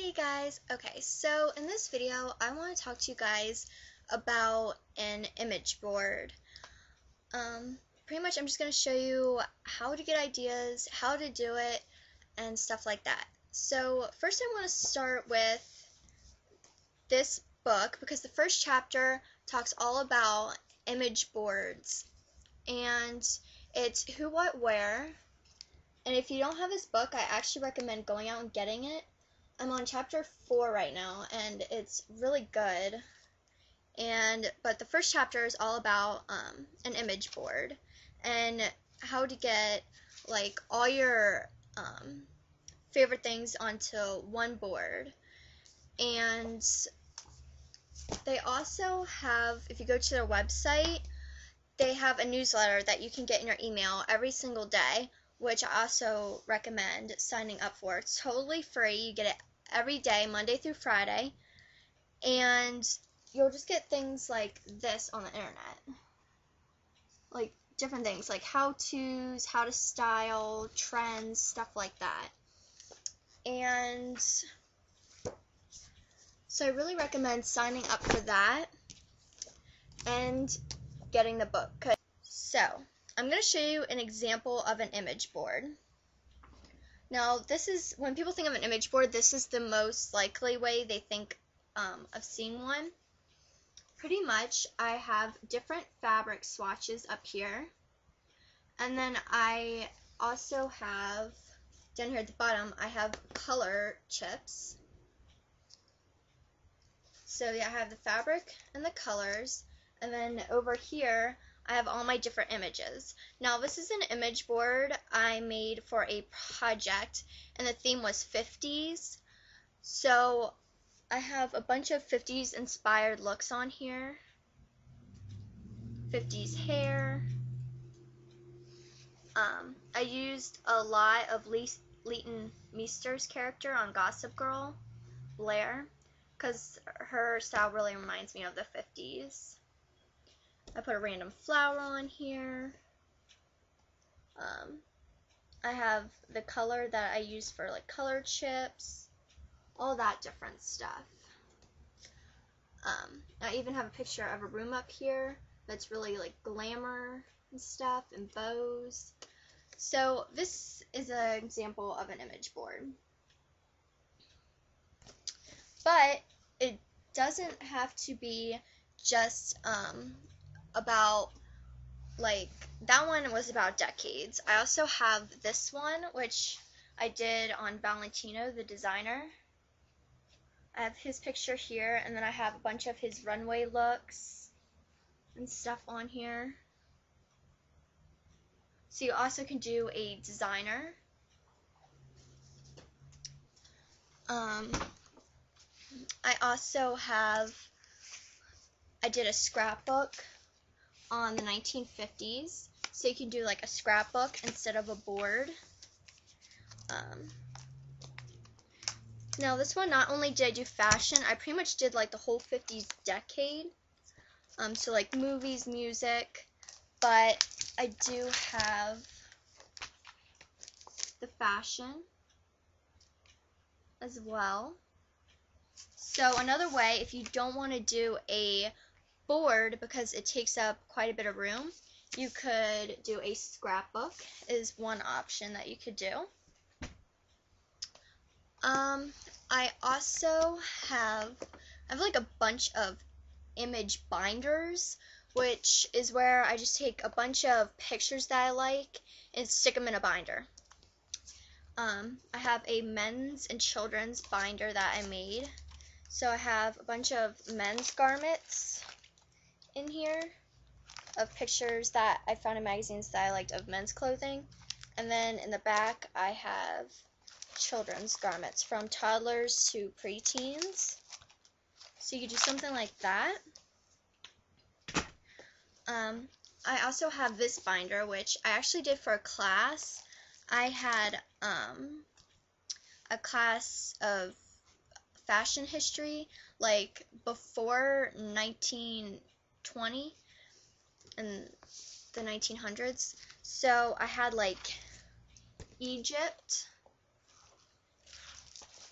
Hey guys, okay, so in this video I want to talk to you guys about an image board. Pretty much I'm just going to show you how to get ideas, how to do it, and stuff like that. So first I want to start with this book because the first chapter talks all about image boards, and it's who, what, where. And if you don't have this book, I actually recommend going out and getting it. I'm on chapter 4 right now, and it's really good. But the first chapter is all about an image board and how to get like all your favorite things onto one board. And they also have, if you go to their website, they have a newsletter that you can get in your email every single day, which I also recommend signing up for. It's totally free. You get it every day, Monday through Friday, and you'll just get things like this on the internet. Like different things like how-tos, how to style, trends, stuff like that. And so I really recommend signing up for that and getting the book. So I'm going to show you an example of an image board. Now, this is, when people think of an image board, this is the most likely way they think of seeing one. Pretty much, I have different fabric swatches up here, and then I also have, down here at the bottom, I have color chips. So yeah, I have the fabric and the colors, and then over here, I have all my different images. Now this is an image board I made for a project, and the theme was 50s. So I have a bunch of 50s inspired looks on here. 50s hair. I used a lot of Leighton Meester's character on Gossip Girl, Blair, because her style really reminds me of the 50s. I put a random flower on here. I have the color that I use for like color chips, all that different stuff. I even have a picture of a room up here that's really like glamour and stuff and bows. So this is an example of an image board. But it doesn't have to be just about, like, that one was about decades. I also have this one, which I did on Valentino, the designer. I have his picture here, and then I have a bunch of his runway looks and stuff on here. So you also can do a designer. I also have, I did a scrapbook on the 1950s, so you can do like a scrapbook instead of a board. Now this one, not only did I do fashion, I pretty much did like the whole 50s decade, so like movies, music, but I do have the fashion as well. So another way, if you don't want to do a board because it takes up quite a bit of room, you could do a scrapbook is one option that you could do. I also have like a bunch of image binders, which is where I just take a bunch of pictures that I like and stick them in a binder. I have a men's and children's binder that I made. So I have a bunch of men's garments in here of pictures that I found in magazines that I liked of men's clothing. And then in the back I have children's garments from toddlers to preteens. So you could do something like that. I also have this binder, which I actually did for a class. I had a class of fashion history, like before 1920 and the 1900s. So I had like Egypt,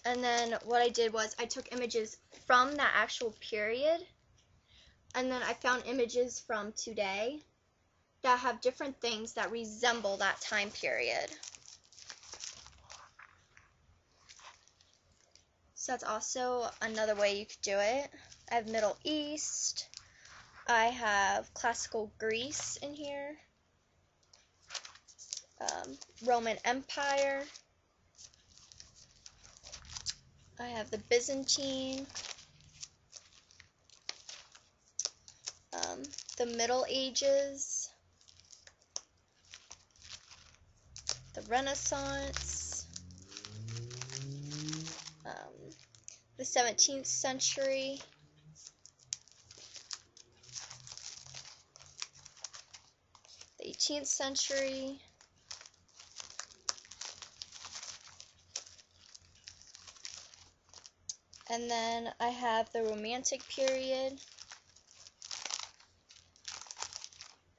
And then what I did was I took images from that actual period, and then I found images from today that have different things that resemble that time period. So that's also another way you could do it. I have Middle East. I have classical Greece in here. Roman Empire. I have the Byzantine. The Middle Ages. The Renaissance. The 17th century. The 18th century. And then I have the Romantic period.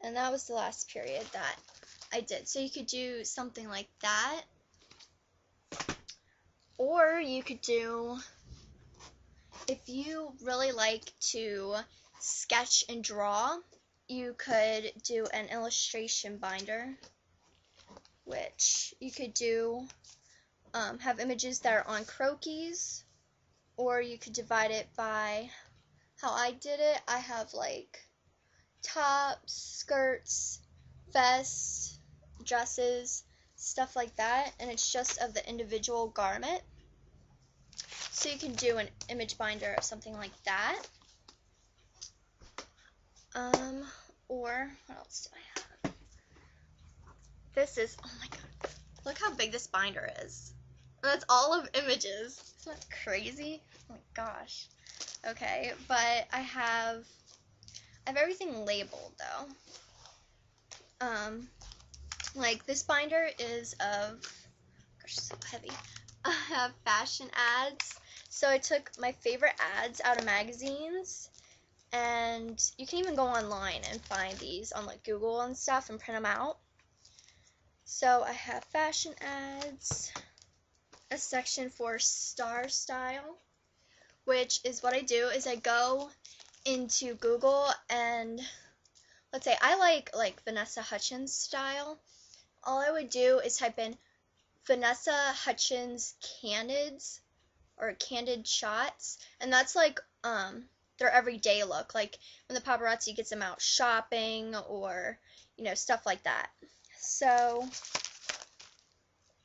And that was the last period that I did. So you could do something like that. Or you could do, if you really like to sketch and draw, you could do an illustration binder, which you could do, have images that are on croquis, or you could divide it by how I did it. I have like tops, skirts, vests, dresses, stuff like that, and it's just of the individual garment. So you can do an image binder of something like that. Or what else do I have? This is, oh my god, look how big this binder is. And that's all of images. Isn't that crazy? Oh my gosh. Okay, but I have everything labeled though. Like this binder is of, gosh, so heavy. I have fashion ads. So I took my favorite ads out of magazines, and you can even go online and find these on like Google and stuff and print them out. So I have fashion ads, a section for star style, which is what I do is I go into Google and let's say I like Vanessa Hudgens style. All I would do is type in Vanessa Hudgens candids or candid shots, and that's like their everyday look, like when the paparazzi gets them out shopping or stuff like that. So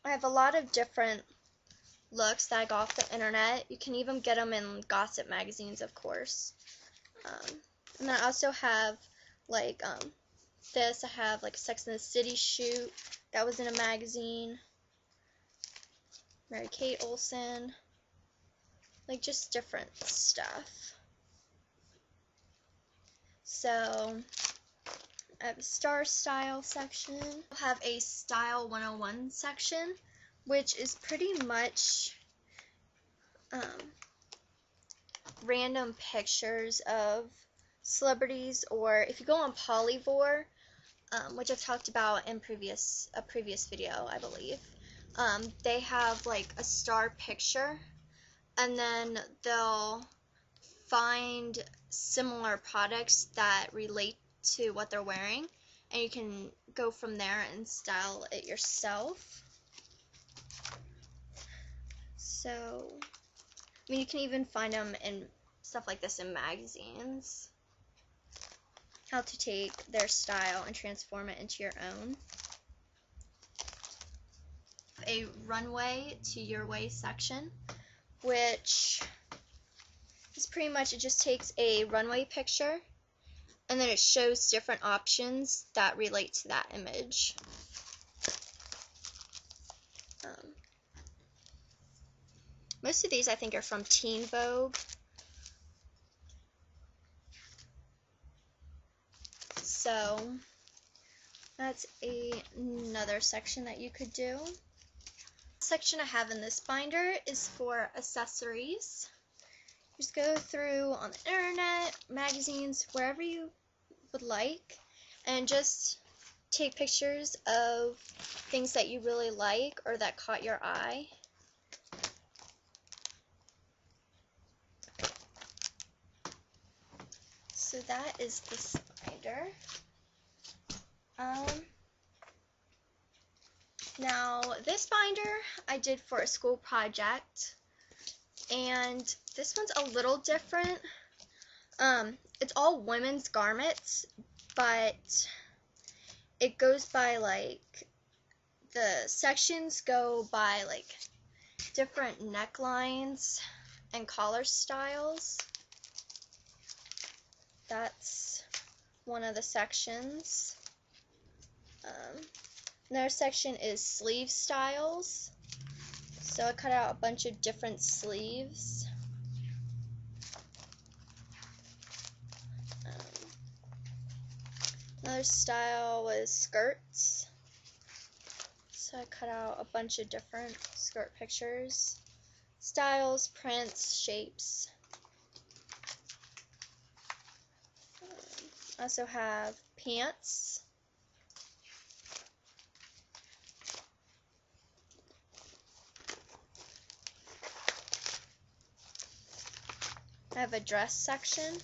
I have a lot of different looks that I got off the internet. You can even get them in gossip magazines, of course. And I also have like this. I have like a Sex and the City shoot that was in a magazine. Mary Kate Olsen. Like just different stuff. So I have a star style section. I have a style 101 section, which is pretty much random pictures of celebrities, or if you go on Polyvore, which I've talked about in a previous video, I believe, they have like a star picture, and then they'll find similar products that relate to what they're wearing, and you can go from there and style it yourself. So, I mean, you can even find them in stuff like this in magazines. How to take their style and transform it into your own. A runway to your way section, which is pretty much, it just takes a runway picture and then it shows different options that relate to that image. Most of these I think are from Teen Vogue. So that's another section that you could do. The section I have in this binder is for accessories. Just go through on the internet, magazines, wherever you would like, and just take pictures of things that you really like or that caught your eye. So that is the spider. Now this binder I did for a school project, and this one's a little different. It's all women's garments, but it goes by like, the sections go by like different necklines and collar styles. That's one of the sections. Another section is sleeve styles. So I cut out a bunch of different sleeves. Another style was skirts. So I cut out a bunch of different skirt pictures, styles, prints, shapes. I also have pants. I have a dress section.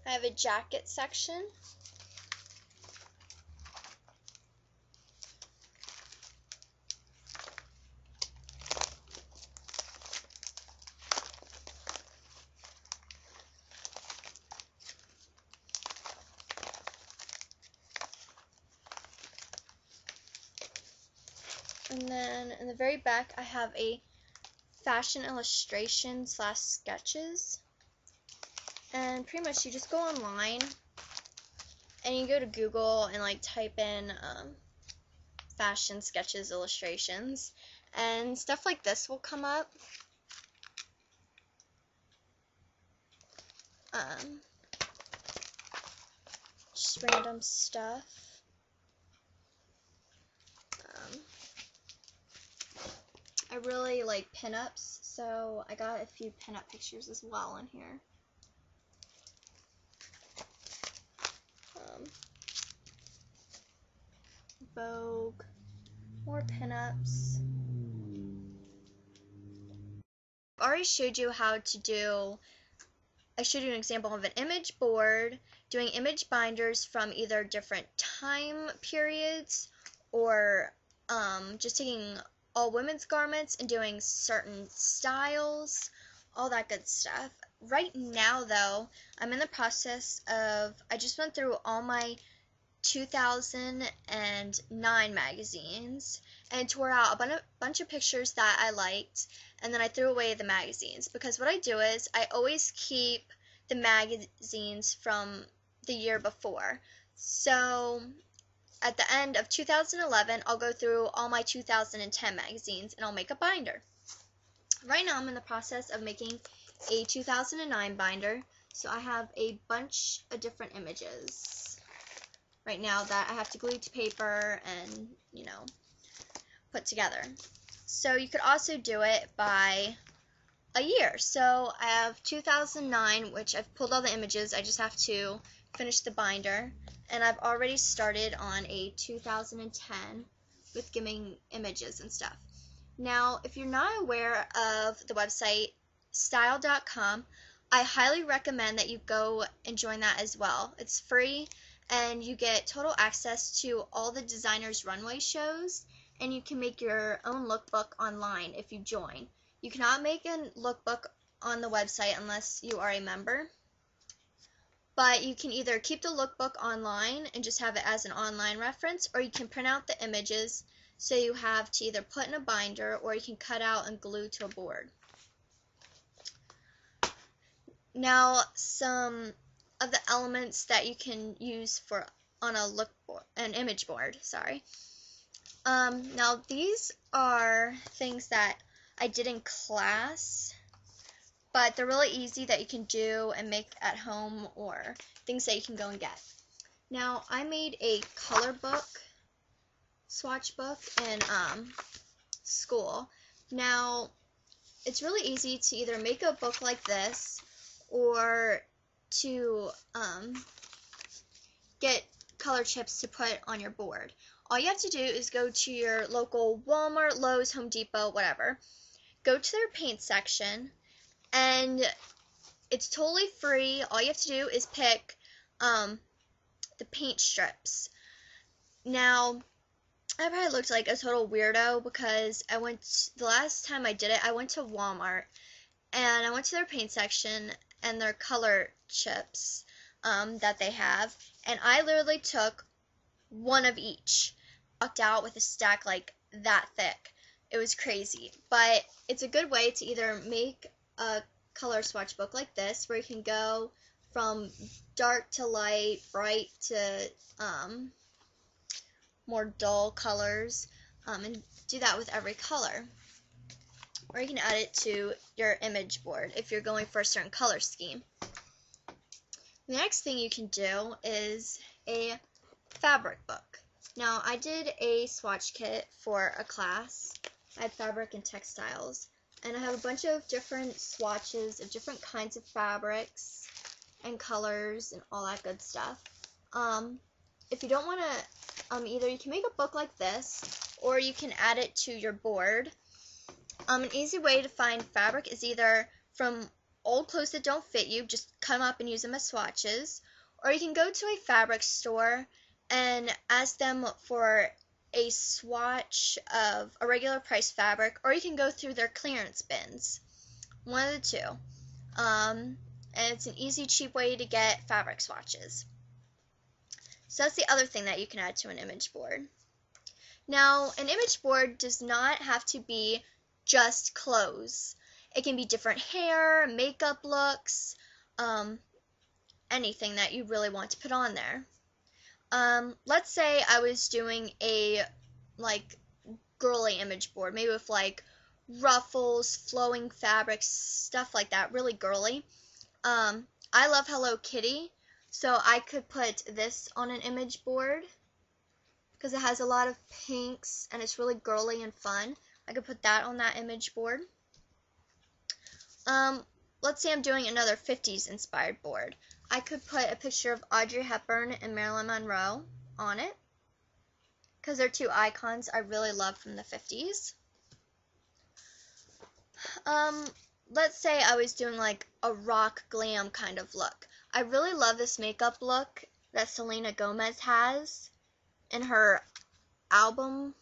I have a jacket section. And then in the very back I have a fashion illustration / sketches. And pretty much you just go online and you go to Google and like type in fashion sketches illustrations, and stuff like this will come up. Just random stuff. I really like pinups, so I got a few pinup pictures as well in here. Vogue, more pinups. I've already showed you how to do, I showed you an example of an image board, doing image binders from either different time periods, or just taking all women's garments and doing certain styles, all that good stuff. Right now though, I'm in the process of, I just went through all my 2009 magazines and tore out a bunch of pictures that I liked, and then I threw away the magazines, because what I do is I always keep the magazines from the year before. So at the end of 2011, I'll go through all my 2010 magazines and I'll make a binder. Right now I'm in the process of making a 2009 binder, so I have a bunch of different images right now that I have to glue to paper and, you know, put together. So you could also do it by a year. So I have 2009, which I've pulled all the images, I just have to finish the binder, and I've already started on a 2010 with giving images and stuff. Now, if you're not aware of the website style.com, I highly recommend that you go and join that as well. It's free, and you get total access to all the designers' runway shows, and you can make your own lookbook online if you join. You cannot make a lookbook on the website unless you are a member, but you can either keep the lookbook online and just have it as an online reference, or you can print out the images so you have to either put in a binder or you can cut out and glue to a board. Now, some of the elements that you can use for on an image board. Now these are things that I did in class, but they're really easy that you can do and make at home, or things that you can go and get. Now I made a color book, swatch book in school. Now, it's really easy to either make a book like this or to get color chips to put on your board. All you have to do is go to your local Walmart, Lowe's, Home Depot, whatever. Go to their paint section, and it's totally free. All you have to do is pick the paint strips. Now, I probably looked like a total weirdo because the last time I did it, I went to Walmart, and I went to their paint section and their color chips that they have, and I literally took one of each. Walked out with a stack like that thick. It was crazy, but it's a good way to either make a color swatch book like this, where you can go from dark to light, bright to more dull colors, and do that with every color. Or you can add it to your image board if you're going for a certain color scheme. The next thing you can do is a fabric book. Now, I did a swatch kit for a class. I had fabric and textiles, and I have a bunch of different swatches of different kinds of fabrics and colors and all that good stuff. If you don't want to, either you can make a book like this, or you can add it to your board. An easy way to find fabric is either from old clothes that don't fit you, just cut them up and use them as swatches, or you can go to a fabric store and ask them for a swatch of a regular price fabric, or you can go through their clearance bins. One of the two. And it's an easy, cheap way to get fabric swatches. So that's the other thing that you can add to an image board. Now, an image board does not have to be just clothes. It can be different hair, makeup looks, anything that you really want to put on there. Let's say I was doing a girly image board, maybe with like ruffles, flowing fabrics, stuff like that, really girly. I love Hello Kitty, so I could put this on an image board because it has a lot of pinks and it's really girly and fun. I could put that on that image board. Let's say I'm doing another 50s inspired board. I could put a picture of Audrey Hepburn and Marilyn Monroe on it because they're two icons I really love from the 50s. Let's say I was doing like a rock glam kind of look. I really love this makeup look that Selena Gomez has in her album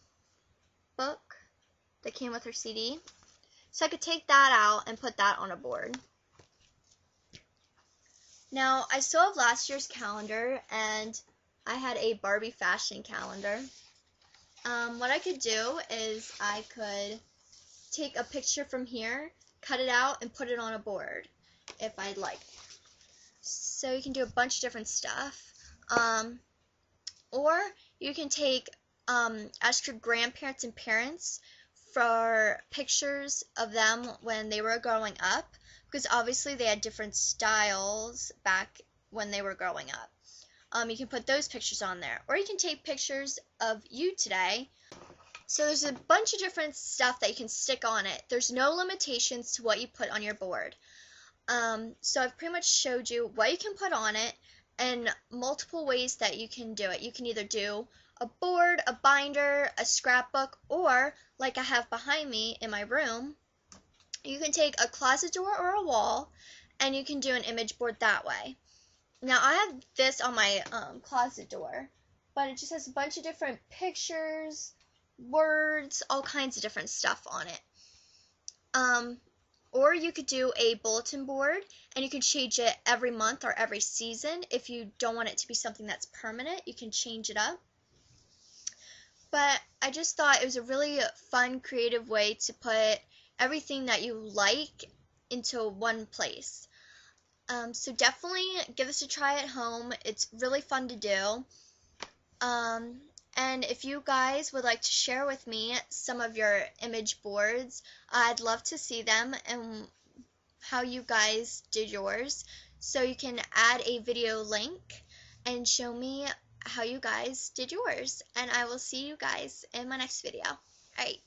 book that came with her CD. So I could take that out and put that on a board. Now, I still have last year's calendar, and I had a Barbie fashion calendar. What I could do is I could take a picture from here, cut it out, and put it on a board if I'd like. So you can do a bunch of different stuff. Or you can ask your grandparents and parents for pictures of them when they were growing up, because obviously they had different styles back when they were growing up. You can put those pictures on there. Or you can take pictures of you today. So there's a bunch of different stuff that you can stick on it. There's no limitations to what you put on your board. So I've pretty much showed you what you can put on it and multiple ways that you can do it. You can either do a board, a binder, a scrapbook, or like I have behind me in my room, you can take a closet door or a wall and you can do an image board that way. Now I have this on my closet door, but it just has a bunch of different pictures, words, all kinds of different stuff on it. Or you could do a bulletin board and you can change it every month or every season. If you don't want it to be something that's permanent, you can change it up. But I just thought it was a really fun, creative way to put everything that you like into one place. So definitely give this a try at home. It's really fun to do. And if you guys would like to share with me some of your image boards, I'd love to see them and how you guys did yours. So you can add a video link and show me how you guys did yours. And I will see you guys in my next video. Alright.